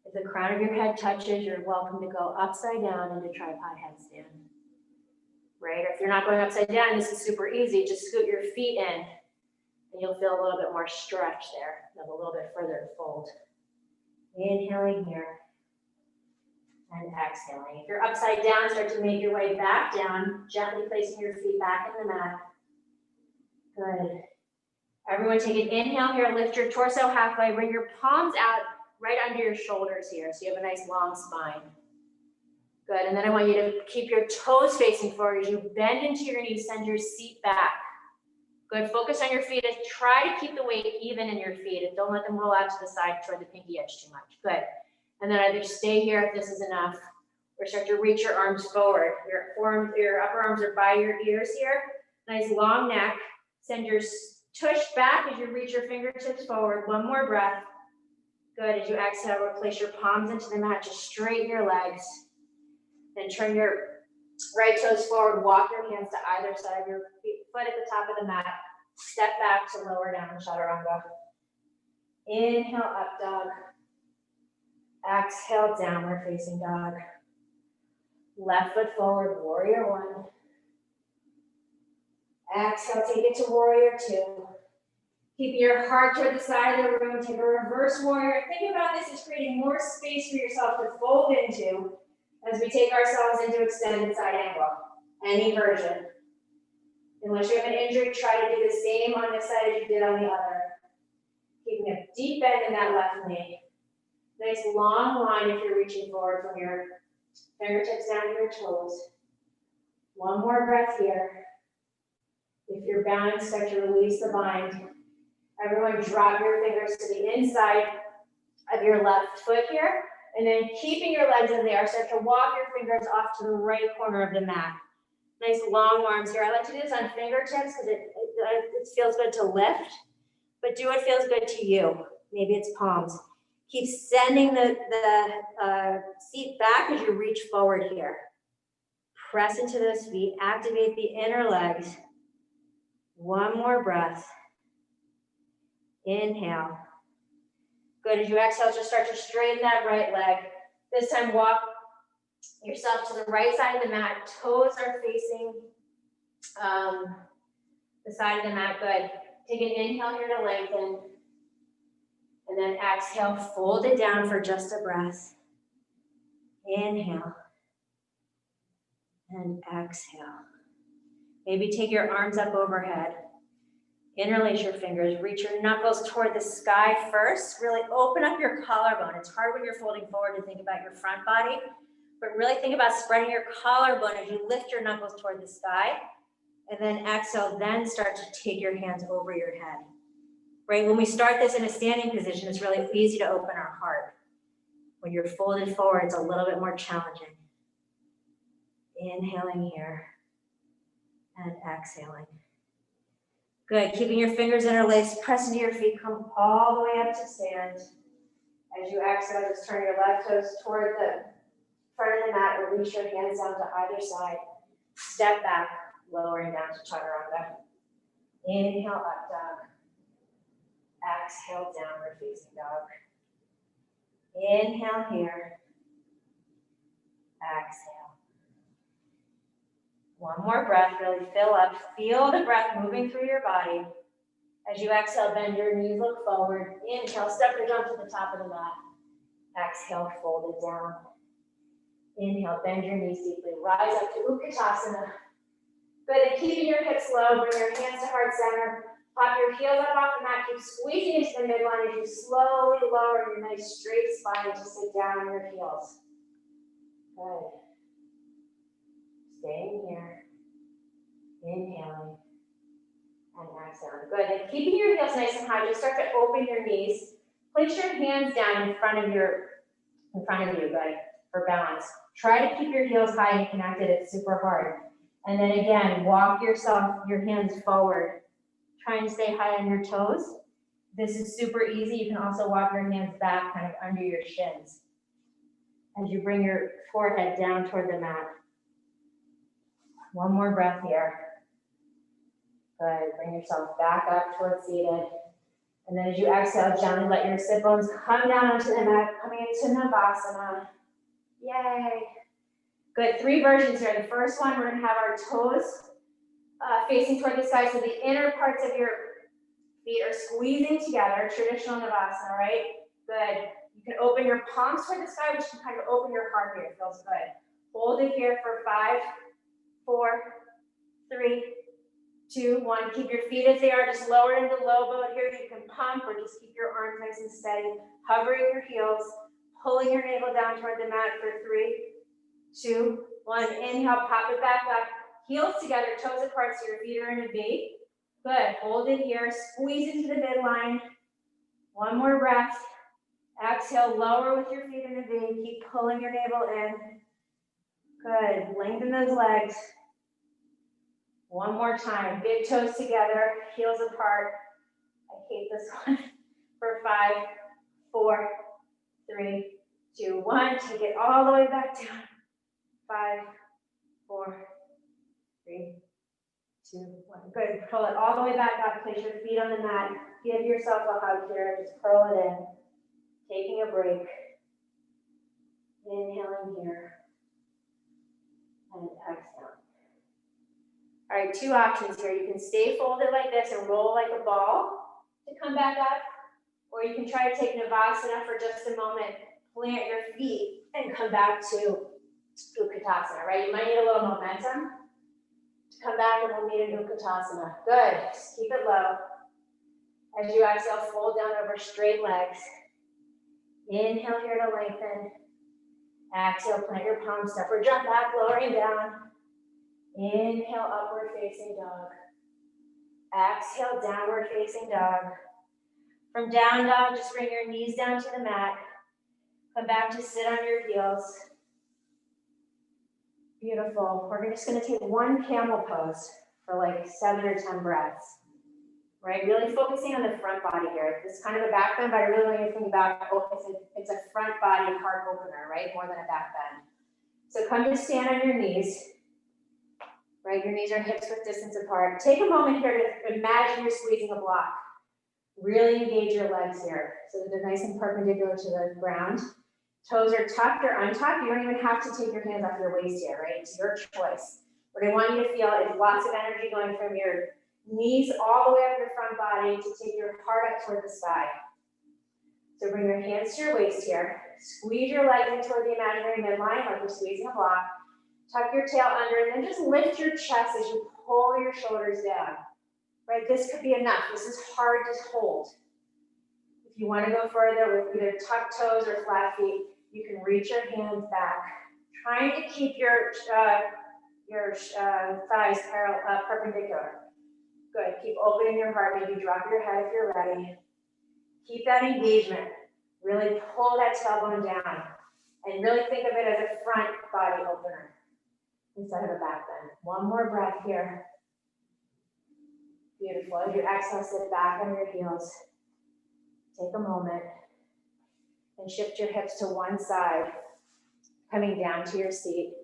If the crown of your head touches, you're welcome to go upside down into tripod headstand. Right? Or if you're not going upside down, this is super easy. Just scoot your feet in, and you'll feel a little bit more stretch there. You have a little bit further to fold. Inhaling here. And exhaling. If you're upside down, start to make your way back down, gently placing your feet back in the mat. Good. Everyone take an inhale here, lift your torso halfway, bring your palms out right under your shoulders here, so you have a nice long spine. Good, and then I want you to keep your toes facing forward as you bend into your knees, send your seat back. Good, focus on your feet and try to keep the weight even in your feet and don't let them roll out to the side toward the pinky edge too much. Good. And then either stay here if this is enough, or start to reach your arms forward. Your upper arms are by your ears here. Nice long neck. Send your tush back as you reach your fingertips forward. One more breath. Good. As you exhale, place your palms into the mat. Just straighten your legs. Then turn your right toes forward. Walk your hands to either side of your foot at the top of the mat. Step back to lower down, chaturanga. Inhale, up dog. Exhale, downward facing dog. Left foot forward, warrior one. Exhale, take it to warrior two. Keeping your heart toward the side of the room, take a reverse warrior. Think about this as creating more space for yourself to fold into as we take ourselves into extended side angle. Any version. Unless you have an injury, try to do the same on this side as you did on the other. Keeping a deep bend in that left knee. Nice long line if you're reaching forward from your fingertips down to your toes. One more breath here. If you're bound, start to release the bind. Everyone drop your fingers to the inside of your left foot here. And then keeping your legs as they are, start to walk your fingers off to the right corner of the mat. Nice long arms here. I like to do this on fingertips because it feels good to lift, but do what feels good to you. Maybe it's palms. Keep sending the seat back as you reach forward here. Press into those feet, activate the inner legs. One more breath. Inhale. Good, as you exhale, just start to straighten that right leg. This time, walk yourself to the right side of the mat. Toes are facing the side of the mat. Good. Take an inhale here to lengthen. And then exhale, fold it down for just a breath. Inhale. And exhale. Maybe take your arms up overhead. Interlace your fingers. Reach your knuckles toward the sky first. Really open up your collarbone. It's hard when you're folding forward to think about your front body, but really think about spreading your collarbone as you lift your knuckles toward the sky. And then exhale, then start to take your hands over your head. Right, when we start this in a standing position, it's really easy to open our heart. When you're folded forward, it's a little bit more challenging. Inhaling here and exhaling. Good, keeping your fingers interlaced, press into your feet, come all the way up to stand. As you exhale, just turn your left toes toward the front of the mat, release your hands down to either side. Step back, lowering down to chaturanga. Inhale, up dog. Exhale, downward facing dog. Inhale here. Exhale. One more breath, really fill up. Feel the breath moving through your body. As you exhale, bend your knees, look forward. Inhale, step your jump to the top of the mat. Exhale, fold it down. Inhale, bend your knees deeply. Rise up to Utkatasana. Good, and keeping your hips low, bring your hands to heart center. Pop your heels up off the mat, keep squeezing into the midline as you slowly lower your nice straight spine to sit down on your heels. Good. Staying here. Inhaling and exhaling. Good. And keeping your heels nice and high, just start to open your knees. Place your hands down in front of you, good, for balance. Try to keep your heels high and connected. It's super hard. And then again, walk your hands forward. Try and stay high on your toes. This is super easy. You can also walk your hands back kind of under your shins as you bring your forehead down toward the mat. One more breath here. Good. Bring yourself back up towards seated. And then as you exhale, gently let your sit bones come down onto the mat, coming into Navasana. Yay. Good. 3 versions here. The first one, we're going to have our toes facing toward the sky, so the inner parts of your feet are squeezing together, traditional Navasana, right? Good. You can open your palms toward the sky, which can kind of open your heart here. It feels good. Hold it here for 5, 4, 3, 2, 1. Keep your feet as they are, just lower into low boat here. You can pump or just keep your arms nice and steady, hovering your heels, pulling your navel down toward the mat for 3, 2, 1. Inhale, pop it back up. Heels together, toes apart, so your feet are in a V. Good, hold it here, squeeze into the midline. One more breath. Exhale, lower with your feet in a V. Keep pulling your navel in. Good, lengthen those legs. One more time, big toes together, heels apart. I hate this one. For 5, 4, 3, 2, 1. Take it all the way back down. 5, 4, 3, 2, 1. Good. Pull it all the way back up. Place your feet on the mat. Give yourself a hug here. Just curl it in. Taking a break. Inhaling here. And exhale. All right, 2 options here. You can stay folded like this and roll like a ball to come back up. Or you can try to take Navasana for just a moment. Plant your feet and come back to Utkatasana, right? You might need a little momentum. Come back and we'll meet in Utkatasana. Good. Just keep it low. As you exhale, fold down over straight legs. Inhale here to lengthen. Exhale, plant your palms, upward jump back, lowering down. Inhale, upward facing dog. Exhale, downward facing dog. From down dog, just bring your knees down to the mat. Come back to sit on your heels. Beautiful. We're just gonna take one camel pose for like 7 or 10 breaths. Right, really focusing on the front body here. This is kind of a back bend, but I really want you to think about, it's a front body heart opener, right? More than a back bend. So come to stand on your knees, right? Your knees are hips width distance apart. Take a moment here to imagine you're squeezing a block. Really engage your legs here so that they're nice and perpendicular to the ground. Toes are tucked or untucked. You don't even have to take your hands off your waist here, right? It's your choice. What I want you to feel is lots of energy going from your knees all the way up your front body to take your heart up toward the sky. So bring your hands to your waist here. Squeeze your legs in toward the imaginary midline like you're squeezing a block. Tuck your tail under and then just lift your chest as you pull your shoulders down. Right, this could be enough. This is hard to hold. If you want to go further with either tucked toes or flat feet, you can reach your hands back. Trying to keep your thighs perpendicular. Good, keep opening your heart, maybe drop your head if you're ready. Keep that engagement. Really pull that tailbone down. And really think of it as a front body opener instead of a back bend. One more breath here. Beautiful. As you exhale, sit back on your heels. Take a moment and shift your hips to one side, coming down to your seat.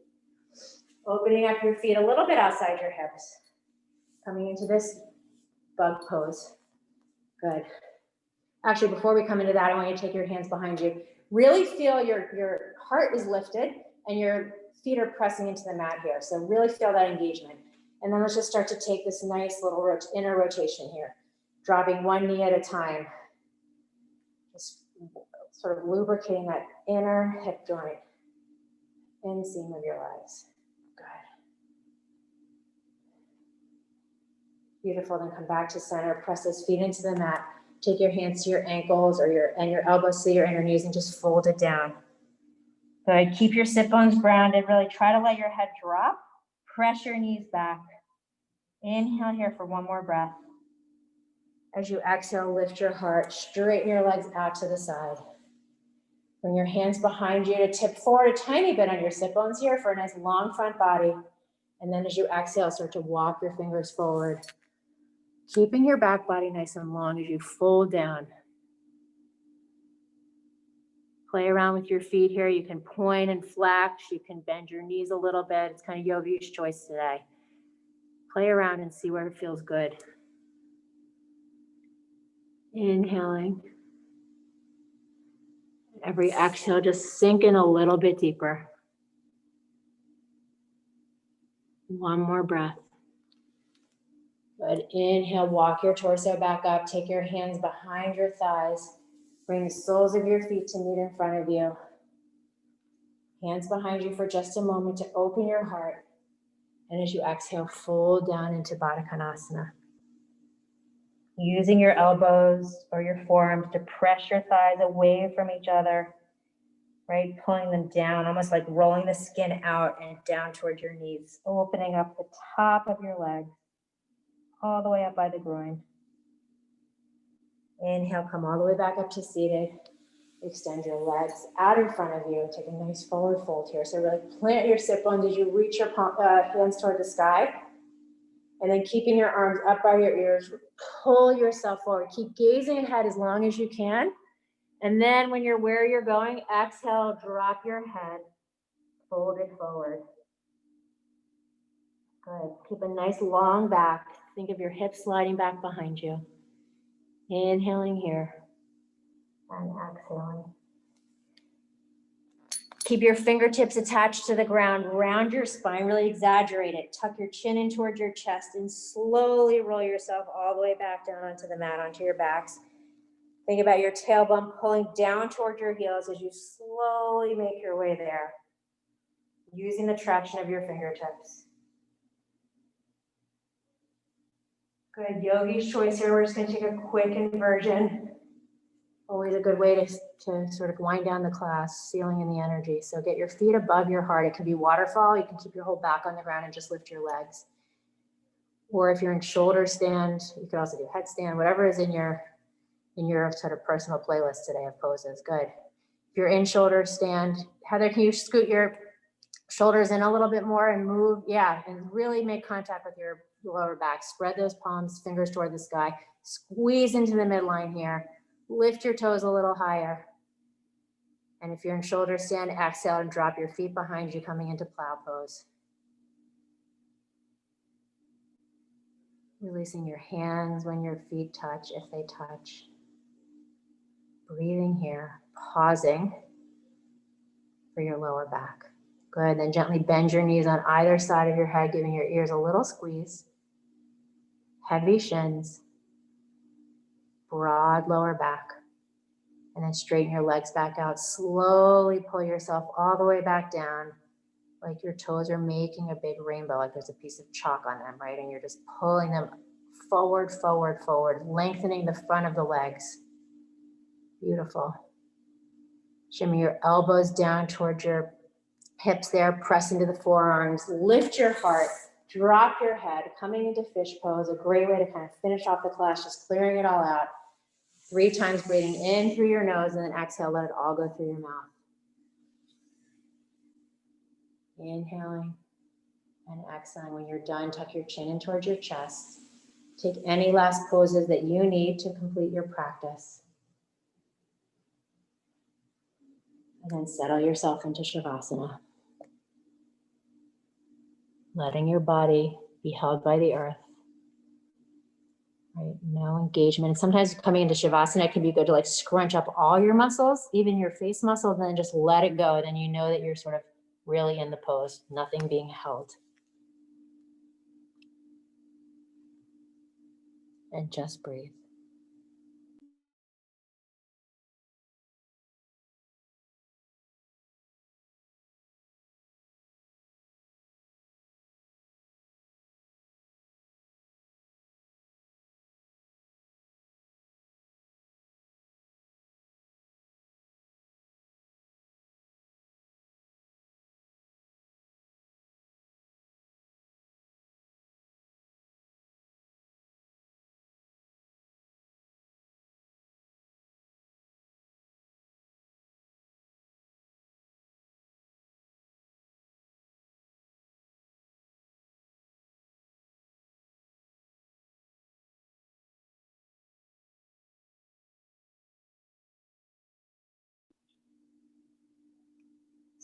Opening up your feet a little bit outside your hips. Coming into this bug pose. Good. Actually, before we come into that, I want you to take your hands behind you. Really feel your heart is lifted and your feet are pressing into the mat here. So really feel that engagement. And then let's just start to take this nice little inner rotation here. Dropping one knee at a time. Just sort of lubricating that inner hip joint, inseam of your legs. Beautiful, then come back to center, press those feet into the mat. Take your hands to your ankles or your elbows to your inner knees and just fold it down. Good, keep your sit bones grounded. Really try to let your head drop. Press your knees back. Inhale here for one more breath. As you exhale, lift your heart, straighten your legs out to the side. Bring your hands behind you to tip forward a tiny bit on your sit bones here for a nice long front body. And then as you exhale, start to walk your fingers forward. Keeping your back body nice and long as you fold down. Play around with your feet here. You can point and flex. You can bend your knees a little bit. It's kind of Yogi's choice today. Play around and see where it feels good. Inhaling. Every exhale, just sink in a little bit deeper. One more breath. Good. Inhale, walk your torso back up. Take your hands behind your thighs. Bring the soles of your feet to meet in front of you. Hands behind you for just a moment to open your heart. And as you exhale, fold down into Baddha Konasana. Using your elbows or your forearms to press your thighs away from each other, right? Pulling them down, almost like rolling the skin out and down towards your knees. Opening up the top of your legs, all the way up by the groin. Inhale, come all the way back up to seated. Extend your legs out in front of you. Take a nice forward fold here. So really plant your sit bones as you reach your hands toward the sky. And then keeping your arms up by your ears, pull yourself forward. Keep gazing ahead as long as you can. And then when you're where you're going, exhale, drop your head, fold it forward. Good. Keep a nice long back. Think of your hips sliding back behind you. Inhaling here and exhaling. Keep your fingertips attached to the ground. Round your spine, really exaggerate it. Tuck your chin in towards your chest and slowly roll yourself all the way back down onto the mat, onto your backs. Think about your tailbone pulling down toward your heels as you slowly make your way there, using the traction of your fingertips. Good, Yogi's choice here. We're just gonna take a quick inversion. Always a good way to sort of wind down the class, sealing in the energy. So get your feet above your heart. It can be waterfall. You can keep your whole back on the ground and just lift your legs. Or if you're in shoulder stand, you could also do headstand, whatever is in your sort of personal playlist today of poses. Good. If you're in shoulder stand, Heather, can you scoot your shoulders in a little bit more and move? Yeah, and really make contact with your lower back. Spread those palms, fingers toward the sky. Squeeze into the midline here. Lift your toes a little higher. And if you're in shoulder stand, exhale and drop your feet behind you, coming into plow pose. Releasing your hands when your feet touch, if they touch. Breathing here, pausing for your lower back. Good, then gently bend your knees on either side of your head, giving your ears a little squeeze. Heavy shins, broad lower back. And then straighten your legs back out. Slowly pull yourself all the way back down, like your toes are making a big rainbow, like there's a piece of chalk on them, right? And you're just pulling them forward, forward, forward, lengthening the front of the legs. Beautiful. Shimmy your elbows down towards your hips there, press into the forearms, lift your heart, drop your head, coming into fish pose, a great way to kind of finish off the class, just clearing it all out. 3 times breathing in through your nose and then exhale, let it all go through your mouth. Inhaling and exhaling. When you're done, tuck your chin in towards your chest. Take any last poses that you need to complete your practice. And then settle yourself into Shavasana. Letting your body be held by the earth. Right? No engagement. And sometimes coming into Shavasana, it can be good to like scrunch up all your muscles, even your face muscles, and then just let it go. Then you know that you're sort of really in the pose, nothing being held. And just breathe.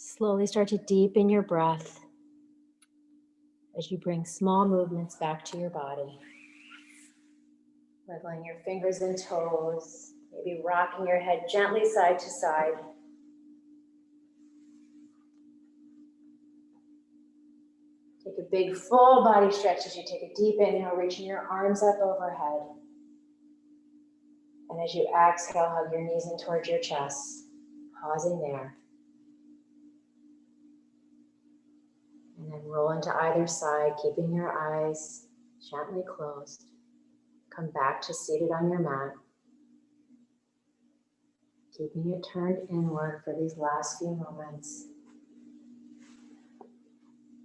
Slowly start to deepen your breath as you bring small movements back to your body. Wiggling your fingers and toes, maybe rocking your head gently side to side. Take a big full body stretch as you take a deep inhale, reaching your arms up overhead. And as you exhale, hug your knees in towards your chest, pausing there. And then roll into either side, keeping your eyes gently closed. Come back to seated on your mat. Keeping it turned inward for these last few moments.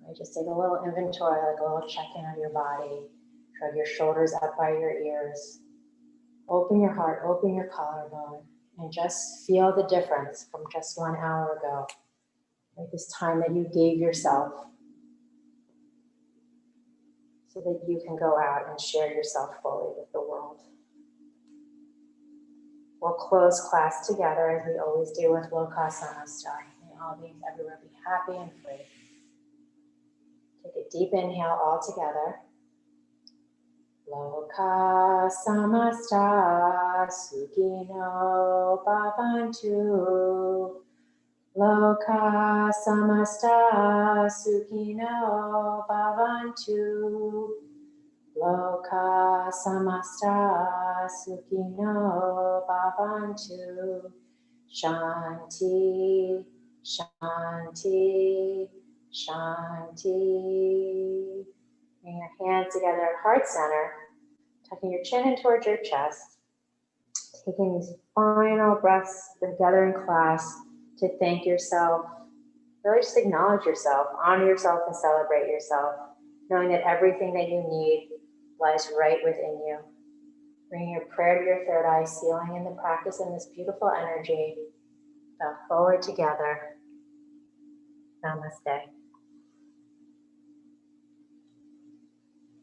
Right, just take a little inventory, like a little check-in on your body. Shrug your shoulders up by your ears. Open your heart, open your collarbone, and just feel the difference from just 1 hour ago. Like this time that you gave yourself so that you can go out and share yourself fully with the world. We'll close class together as we always do with Loka Samasta. May all beings everywhere be happy and free. Take a deep inhale all together. Loka Samasta Sukhino Bhavantu. Loka Samasta Sukhino Bhavantu. Loka Samasta Sukhino Bhavantu. Shanti, Shanti, Shanti. Bring your hands together at heart center, tucking your chin in towards your chest. Taking these final breaths together in class to thank yourself. Really just acknowledge yourself, honor yourself, and celebrate yourself, knowing that everything that you need lies right within you. Bringing your prayer to your third eye, sealing in the practice in this beautiful energy. Bow forward together. Namaste.